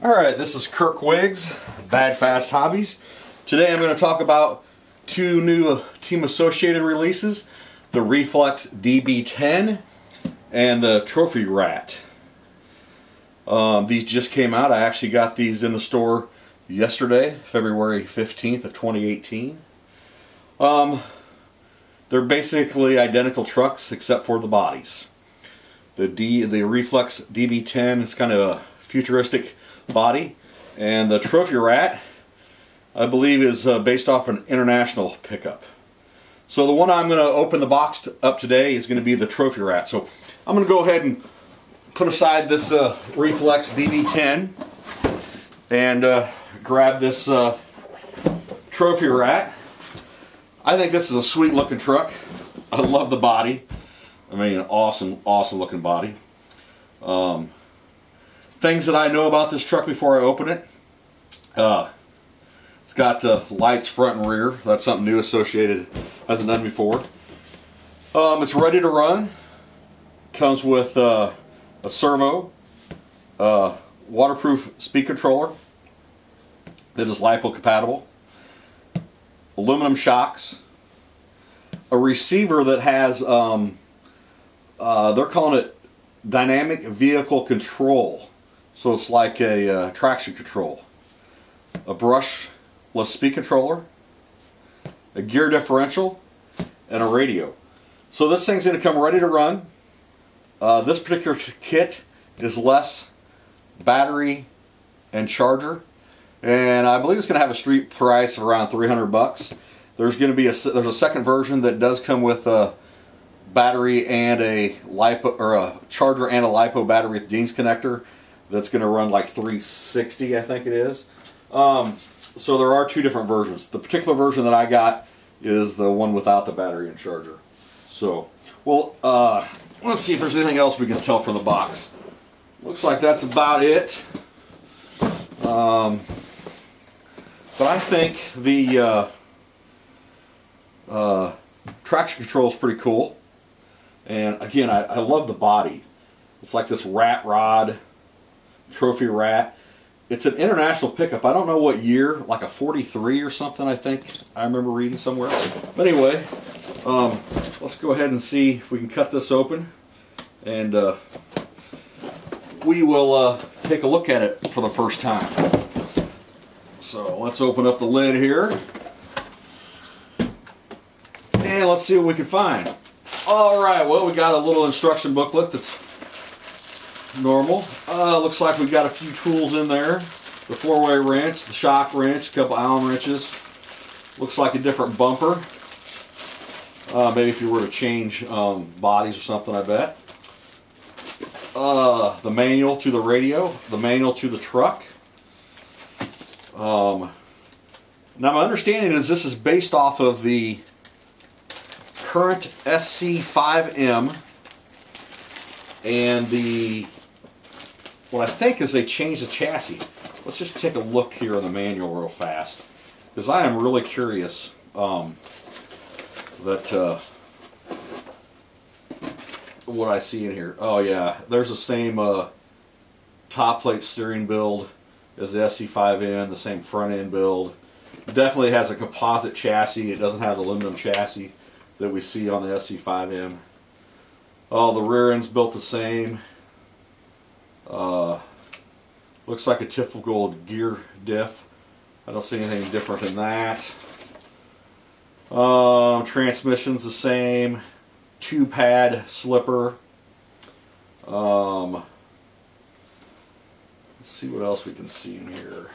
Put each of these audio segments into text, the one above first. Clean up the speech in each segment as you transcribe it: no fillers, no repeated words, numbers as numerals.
Alright, this is Kirk Wiggs, Bad Fast Hobbies. Today I'm going to talk about two new Team Associated releases, the Reflex DB10 and the Trophy Rat. These just came out. I actually got these in the store yesterday, February 15th of 2018. They're basically identical trucks except for the bodies. The Reflex DB10 is kind of a futuristic body, and the Trophy Rat, I believe, is based off an international pickup. So the one I'm going to open the box up today is going to be the Trophy Rat. So I'm going to go ahead and put aside this Reflex DB10 and grab this Trophy Rat. I think this is a sweet looking truck. I love the body. I mean, an awesome looking body. Things that I know about this truck before I open it. It's got lights front and rear. That's something new Associated hasn't done before. It's ready to run. Comes with a servo, waterproof speed controller that is LiPo compatible, aluminum shocks, a receiver that has, they're calling it dynamic vehicle control. So it's like a traction control. A brushless speed controller, a gear differential, and a radio. So this thing's going to come ready to run. This particular kit is less battery and charger, and I believe it's going to have a street price of around $300. There's going to be there's a second version that does come with a battery and a LiPo, or a charger and a LiPo battery with Dean's connector. That's going to run like 360, I think it is. So there are two different versions. The particular version that I got is the one without the battery and charger. So, well, let's see if there's anything else we can tell from the box. Looks like that's about it. But I think the traction control is pretty cool. And again, I love the body. It's like this rat rod, Trophy Rat. It's an international pickup. I don't know what year, like a 43 or something, I think. I remember reading somewhere. But anyway, let's go ahead and see if we can cut this open. And we will take a look at it for the first time. So let's open up the lid here. And let's see what we can find. Alright, well, we got a little instruction booklet that's normal. Looks like we've got a few tools in there. The 4-way wrench, the shock wrench, a couple Allen wrenches. Looks like a different bumper. Maybe if you were to change bodies or something, I bet. The manual to the radio, the manual to the truck. Now my understanding is this is based off of the current SC5M and the, what I think is they changed the chassis. Let's just take a look here on the manual real fast, because I am really curious what I see in here. Oh yeah, there's the same top plate steering build as the SC5M, the same front end build. Definitely has a composite chassis. It doesn't have the aluminum chassis that we see on the SC5M. Oh, the rear end's built the same. Looks like a typical gear diff. I don't see anything different than that. Transmission's the same. 2-pad slipper. Let's see what else we can see in here.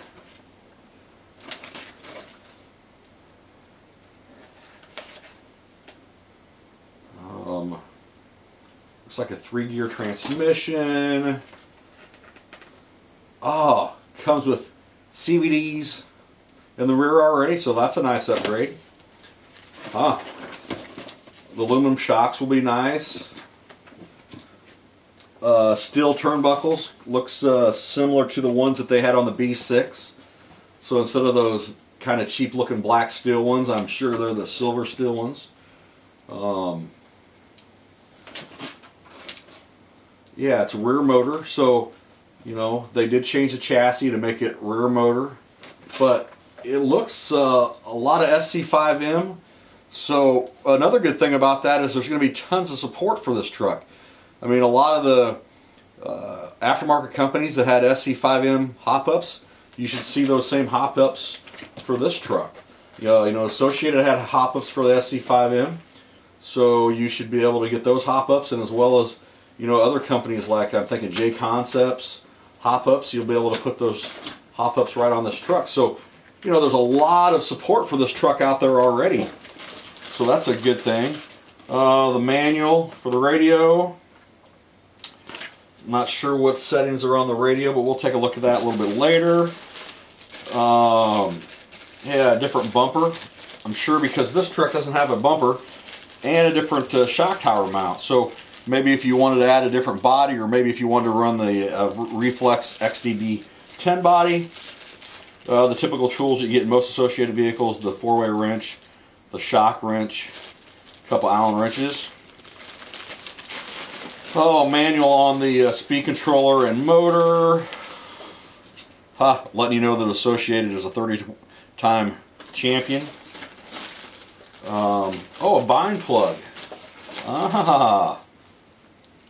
Looks like a 3-gear transmission. Oh, comes with CVDs in the rear already, so that's a nice upgrade. The aluminum shocks will be nice. Steel turnbuckles looks similar to the ones that they had on the B6. So instead of those kind of cheap looking black steel ones, I'm sure they're the silver steel ones. Yeah, it's a rear motor, so You know, they did change the chassis to make it rear motor, but it looks a lot of SC5M. So another good thing about that is there's going to be tons of support for this truck. I mean, a lot of the aftermarket companies that had SC5M hop-ups, you should see those same hop-ups for this truck. You know, Associated had hop-ups for the SC5M, so you should be able to get those hop-ups, and as well as, you know, other companies like, I'm thinking J Concepts hop-ups, you'll be able to put those hop-ups right on this truck. So, you know, there's a lot of support for this truck out there already. So that's a good thing. The manual for the radio. Not sure what settings are on the radio, but we'll take a look at that a little bit later. Yeah, different bumper. I'm sure because this truck doesn't have a bumper and a different shock tower mount. So maybe if you wanted to add a different body, or maybe if you wanted to run the Reflex XDB 10 body, the typical tools that you get in most Associated vehicles, the 4-way wrench, the shock wrench, a couple Allen wrenches. Oh, manual on the speed controller and motor. Letting you know that Associated is a 30-time champion. Oh, a bind plug.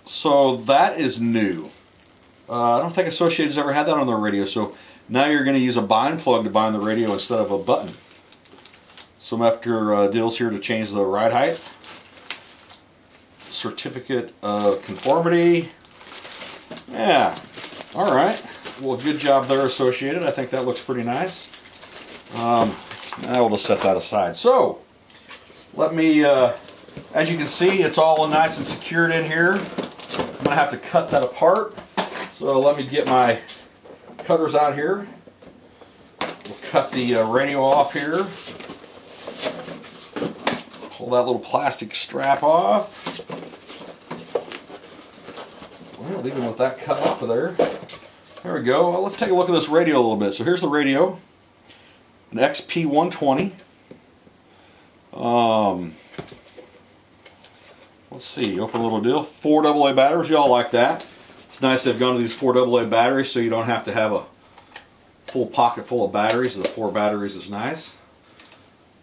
So that is new. I don't think Associated's ever had that on their radio, so now you're going to use a bind plug to bind the radio instead of a button. Some after deals here to change the ride height. Certificate of conformity. Yeah, alright. Well, good job there, Associated. I think that looks pretty nice. Now we'll just set that aside. So, let me, as you can see, it's all nice and secured in here. I'm going to have to cut that apart. So let me get my cutters out here. We'll cut the radio off here. Pull that little plastic strap off. Well, leaving with that cut off of there. There we go. Well, let's take a look at this radio a little bit. So here's the radio. An XP120. Let's see, open a little deal. 4 AA batteries, y'all like that. It's nice they've gone to these 4 AA batteries so you don't have to have a full pocket full of batteries. The 4 batteries is nice.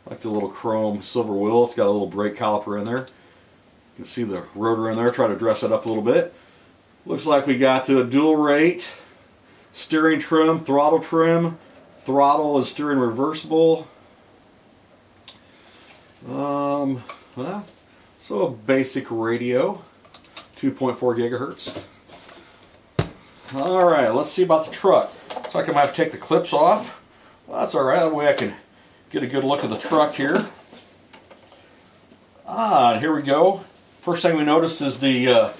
I like the little chrome silver wheel. It's got a little brake caliper in there. You can see the rotor in there. Try to dress it up a little bit. Looks like we got to a dual rate. Steering trim, throttle trim. Throttle is steering reversible. Well, so a basic radio, 2.4 gigahertz. Alright, let's see about the truck. Looks like I might have to take the clips off. Well, that's alright, that way I can get a good look at the truck here. And here we go. First thing we notice is the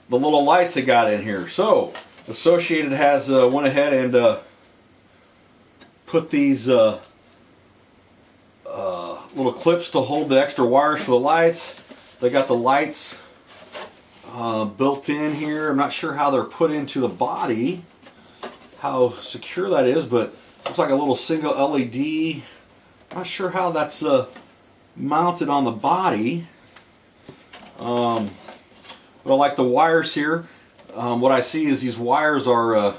little lights they got in here. So, Associated has went ahead and put these little clips to hold the extra wires for the lights. They got the lights built in here. I'm not sure how they're put into the body, how secure that is, but looks like a little single LED. Not sure how that's mounted on the body. But I like the wires here. What I see is these wires are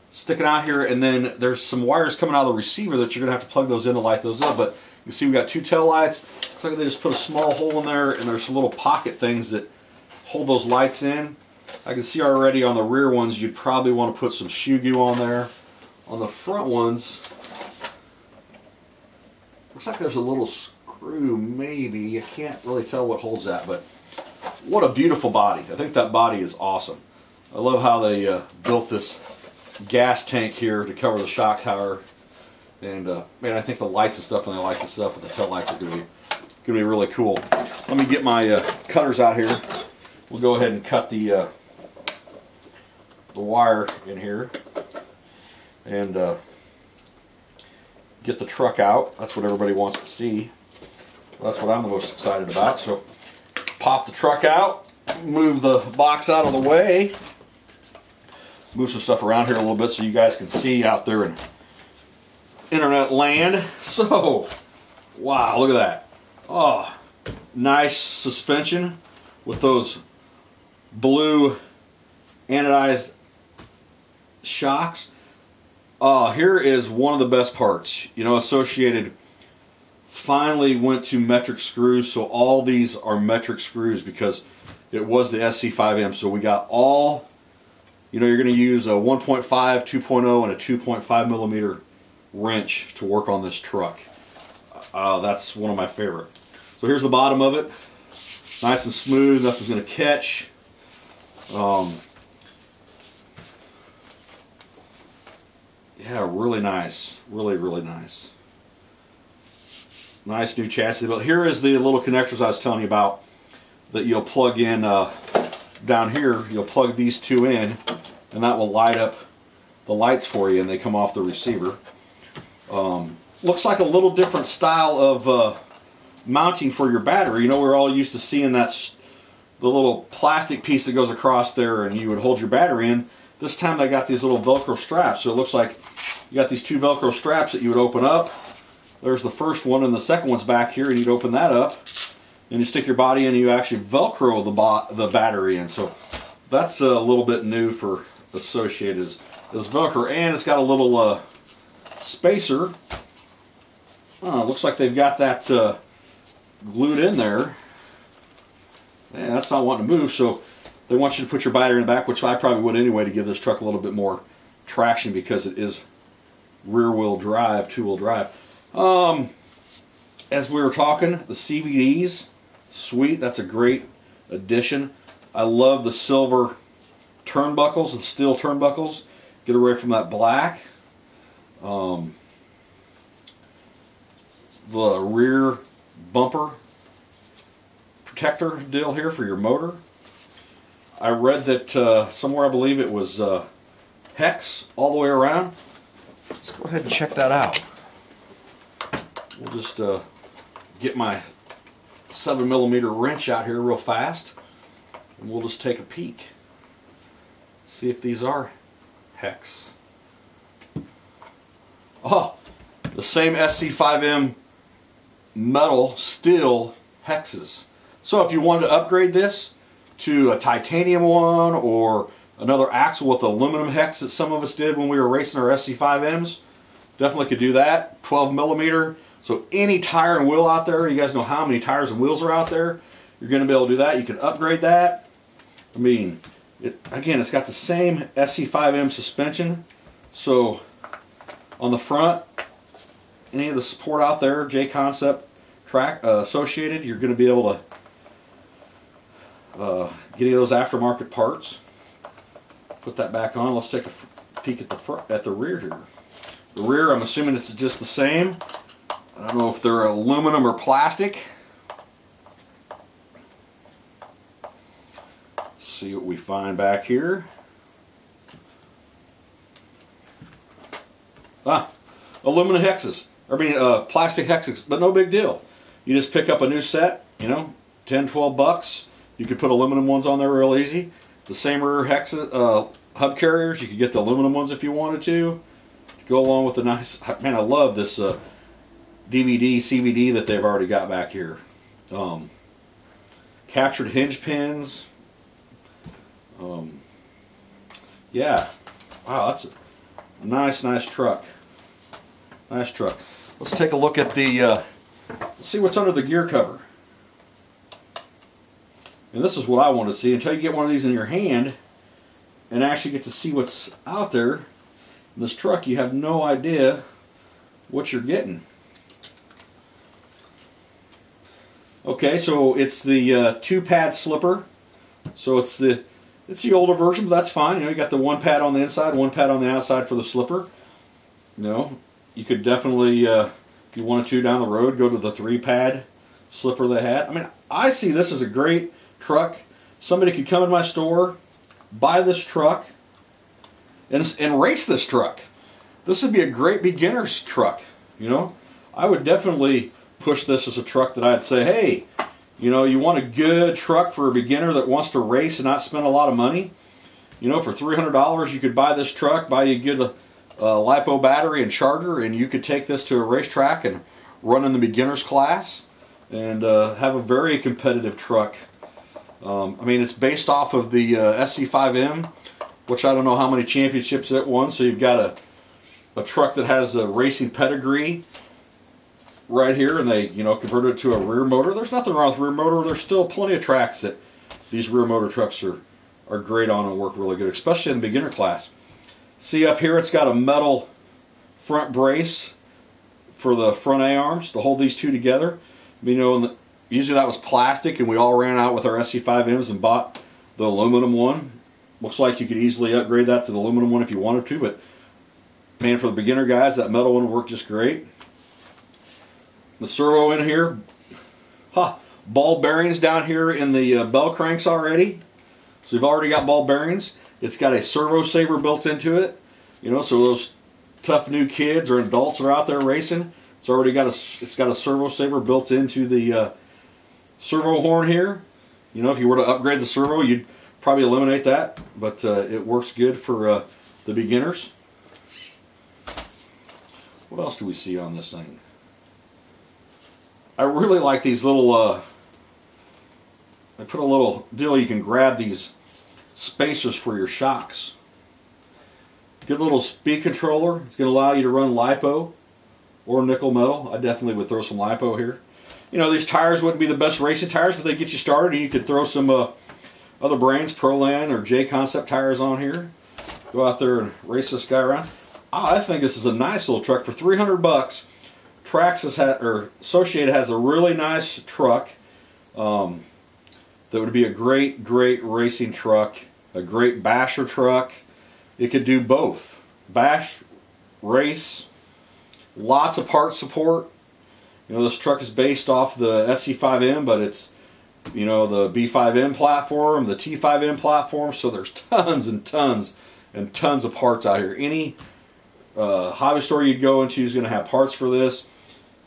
sticking out here, and then there's some wires coming out of the receiver that you're going to have to plug those in to light those up. But you see we got 2 tail lights. Looks like they just put a small hole in there, and there's some little pocket things that hold those lights in. I can see already on the rear ones you'd probably want to put some shoe glue on there. On the front ones, looks like there's a little screw maybe. I can't really tell what holds that, but what a beautiful body. I think that body is awesome. I love how they built this gas tank here to cover the shock tower. And man, I think the lights and stuff when they light this up, and the tail lights are going to be really cool. Let me get my cutters out here. We'll go ahead and cut the wire in here and get the truck out. That's what everybody wants to see. That's what I'm the most excited about. So pop the truck out, move the box out of the way, move some stuff around here a little bit so you guys can see out there in internet land. So, wow, look at that. Oh, nice suspension with those blue anodized shocks. Here is one of the best parts. You know, Associated finally went to metric screws, so all these are metric screws because it was the SC5M. So we got all, you know, you're going to use a 1.5, 2.0, and a 2.5 millimeter wrench to work on this truck. That's one of my favorite. So here's the bottom of it. Nice and smooth, nothing's going to catch. Yeah, really nice. Really, really nice. Nice new chassis built. Here is the little connectors I was telling you about that you'll plug in down here. You'll plug these two in, and that will light up the lights for you, and they come off the receiver. Looks like a little different style of mounting for your battery. You know, we're all used to seeing the little plastic piece that goes across there and you would hold your battery in. This time they got these little Velcro straps, so it looks like you got these two Velcro straps that you would open up. There's the first one, and the second one's back here, and you'd open that up, and you stick your body in, and you actually Velcro the battery in. So that's a little bit new for Associated is Velcro, and it's got a little spacer. Looks like they've got that glued in there. Yeah, that's not wanting to move, so they want you to put your battery in the back, which I probably would anyway to give this truck a little bit more traction because it is rear-wheel drive, two-wheel drive. As we were talking, the CVDs, sweet, that's a great addition. I love the silver turnbuckles and steel turnbuckles. Get away from that black. The rear bumper protector deal here for your motor. I read that somewhere, I believe it was hex all the way around. Let's go ahead and check that out. We'll just get my 7mm wrench out here real fast, and we'll just take a peek. See if these are hex. Oh, the same SC5M metal steel hexes. So if you wanted to upgrade this to a titanium one or another axle with aluminum hex that some of us did when we were racing our SC5Ms, definitely could do that. 12mm. So any tire and wheel out there, you guys know how many tires and wheels are out there, you're going to be able to do that. You can upgrade that. I mean, again, it's got the same SC5M suspension. So on the front, any of the support out there, J-Concept track Associated, you're going to be able to get any of those aftermarket parts. Put that back on. Let's take a peek at the front, at the rear here. The rear, I'm assuming it's just the same. I don't know if they're aluminum or plastic. Let's see what we find back here. Aluminum hexes. I mean, plastic hexes, but no big deal. You just pick up a new set, you know, 10, 12 bucks. You could put aluminum ones on there real easy. The same rear hexes, hub carriers, you could get the aluminum ones if you wanted to. Go along with the nice, man, I love this DVD, CVD that they've already got back here. Captured hinge pins. Yeah, wow, that's a nice truck. Nice truck. Let's take a look at the, let's see what's under the gear cover. And this is what I want to see. Until you get one of these in your hand and actually get to see what's out there in this truck, you have no idea what you're getting. Okay, so it's the 2-pad slipper. So it's the older version, but that's fine. You know, you got the 1 pad on the inside, 1 pad on the outside for the slipper. You know, you could definitely, if you wanted to down the road, go to the 3-pad slipper they had. I mean, I see this as a great truck. Somebody could come in my store, buy this truck, and race this truck. This would be a great beginner's truck. You know, I would definitely push this as a truck that I'd say, hey, you know, you want a good truck for a beginner that wants to race and not spend a lot of money. You know, for $300 you could buy this truck, buy you a good LiPo battery and charger, and you could take this to a racetrack and run in the beginner's class and have a very competitive truck. I mean, it's based off of the SC5M, which I don't know how many championships it won. So you've got a truck that has a racing pedigree right here, and they, you know, converted it to a rear motor. There's nothing wrong with rear motor. There's still plenty of tracks that these rear motor trucks are great on and work really good, especially in the beginner class. See up here, it's got a metal front brace for the front A-arms to hold these two together. You know, usually that was plastic, and we all ran out with our SC5Ms and bought the aluminum one. Looks like you could easily upgrade that to the aluminum one if you wanted to, but man, for the beginner guys, that metal one worked just great. The servo in here, ball bearings down here in the bell cranks already. So you've already got ball bearings. It's got a servo saver built into it. You know, so those tough new kids or adults are out there racing, it's got a servo saver built into the servo horn here. You know, if you were to upgrade the servo, you'd probably eliminate that, but it works good for the beginners. What else do we see on this thing? I really like these little, I put a little deal you can grab these spacers for your shocks. Good little speed controller. It's going to allow you to run LiPo or nickel metal. I definitely would throw some LiPo here. You know, these tires wouldn't be the best racing tires, but they get you started, and you could throw some other brands, Proland or J Concept tires on here. Go out there and race this guy around. I think this is a nice little truck for 300 bucks. Associated has a really nice truck that would be a great racing truck, a great basher truck. It could do both, bash, race, lots of part support. You know, this truck is based off the SC5M, but it's, you know, the B5M platform, the T5M platform, so there's tons and tons and tons of parts out here. Any hobby store you'd go into is going to have parts for this.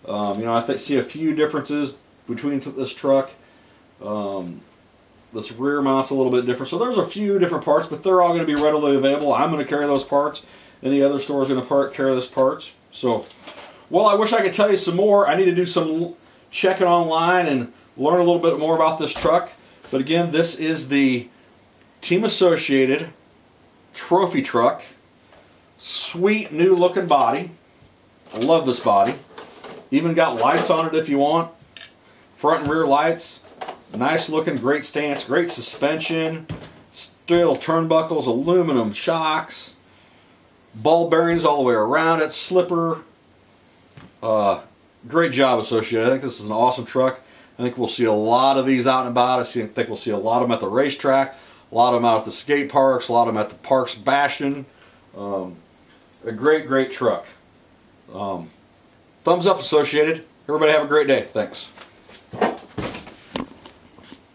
You know, I see a few differences between this truck. This rear mount's a little bit different, so there's a few different parts, but they're all going to be readily available. I'm going to carry those parts. Any other store is going to carry those parts. So, well, I wish I could tell you some more. I need to do some checking online and learn a little bit more about this truck. But again, this is the Team Associated trophy truck. Sweet new looking body. I love this body. Even got lights on it if you want. Front and rear lights. Nice looking, great stance, great suspension. Steel turnbuckles, aluminum shocks. Ball bearings all the way around it. Slipper. Great job, Associated. I think this is an awesome truck. I think we'll see a lot of these out and about. I think we'll see a lot of them at the racetrack. A lot of them out at the skate parks. A lot of them at the parks bashing. A great truck. Thumbs up, Associated. Everybody have a great day. Thanks.